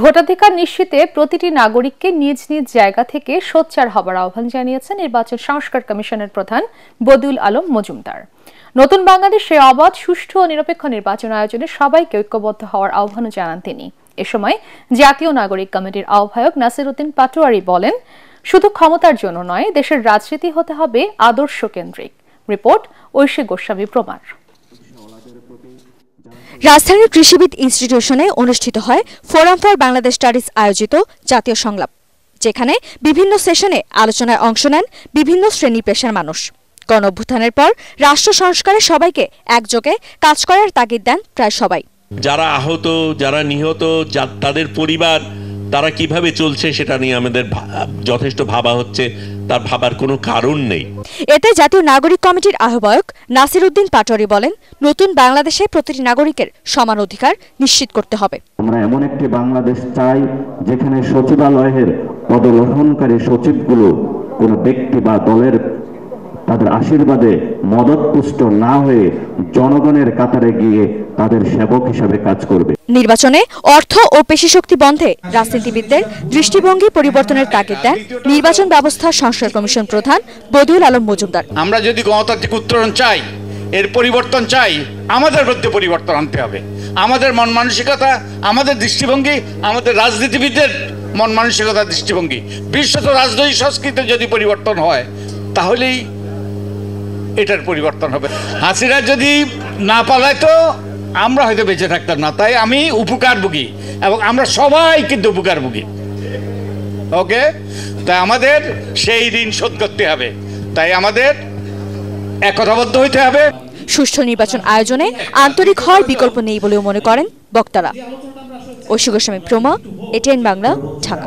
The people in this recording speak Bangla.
ভোটাধিকার নিশ্চিতে প্রতিটি নাগরিককে নিজ নিজ জায়গা থেকে সোচ্চার হবার আহ্বান জানিয়েছেন নির্বাচন সংস্কার কমিশনের প্রধান বদিউল আলম মজুমদার। নতুন বাংলাদেশে অবাধ, সুষ্ঠু ও নিরপেক্ষ নির্বাচন আয়োজনে সবাইকে ঐক্যবদ্ধ হওয়ার আহ্বানও জানান তিনি। এ সময় জাতীয় নাগরিক কমিটির আহ্বায়ক নাসির উদ্দিন পাটোয়ারি বলেন, শুধু ক্ষমতার জন্য নয়, দেশের রাজনীতি হতে হবে আদর্শ কেন্দ্রিক। রিপোর্ট ঐশী গোস্বামী প্রমাণ। রাজধানীর কৃষিবিদ ইনস্টিটিউশনে অনুষ্ঠিত হয় ফোরাম ফর বাংলাদেশ স্টাডিজ আয়োজিত জাতীয় সংলাপ, যেখানে বিভিন্ন সেশনে আলোচনায় অংশ নেন বিভিন্ন শ্রেণী পেশার মানুষ। গণঅভ্যুত্থানের পর রাষ্ট্র সংস্কারে সবাইকে একযোগে কাজ করার তাগিদ দেন প্রায় সবাই। যারা আহত, যারা নিহত, তাদের পরিবার তারা কিভাবে চলছে সেটা নিয়ে আমাদের যথেষ্ট ভাবা হচ্ছে, তার ভাবার কোনো কারণ নেই। এতে জাতীয় নাগরিক কমিটির আহ্বায়ক নাসির উদ্দিন পাটোয়ারি বলেন, নতুন বাংলাদেশে প্রতিটি নাগরিকের সমান অধিকার নিশ্চিত করতে হবে। আমরা এমন একটি বাংলাদেশ চাই যেখানে সচিবালয়ের পদগ্রহণকারী সচিবগুলো কোনো ব্যক্তি বা দলের তাদের আশীর্বাদে মদতপুষ্ট না হয়ে জনগণের কাতারে গিয়ে তাদের সেবক হিসাবে কাজ করবে। নির্বাচনে অর্থ ও পেশিশক্তি বন্ধে রাজনীতিবিদদের দৃষ্টিভঙ্গি পরিবর্তনের তাগিদ দেন নির্বাচন ব্যবস্থা সংস্কার কমিশন প্রধান বদিউল আলম মজুমদার। আমরা যদি গণতান্ত্রিক উত্তরণ চাই, এর পরিবর্তন চাই, আমাদের মধ্যে পরিবর্তন আনতে হবে। আমাদের মন মানসিকতা, আমাদের দৃষ্টিভঙ্গি, আমাদের রাজনীতিবিদদের মন মানসিকতা, দৃষ্টিভঙ্গি, বিশ্বত রাজনৈতিক সংস্কৃতির যদি পরিবর্তন হয়, তাহলেই এটার পরিবর্তন হবে। হাসিনা যদি না পালাইতো আমরা হয়তো বেঁচে থাকতাম না। তাই আমি উপকারভোগী এবং আমরা সবাই কিন্তু উপকারভোগী। ওকে, তাই আমাদের সেই ঋণ শোধ করতে হবে। তাই আমাদের একতাবদ্ধ হইতে হবে। সুষ্ঠু নির্বাচন আয়োজনে আন্তরিক হওয়ার বিকল্প নেই বলেও মনে করেন বক্তারা। ঐশী গোস্বামী প্রমা, এটিএন বাংলা, ঢাকা।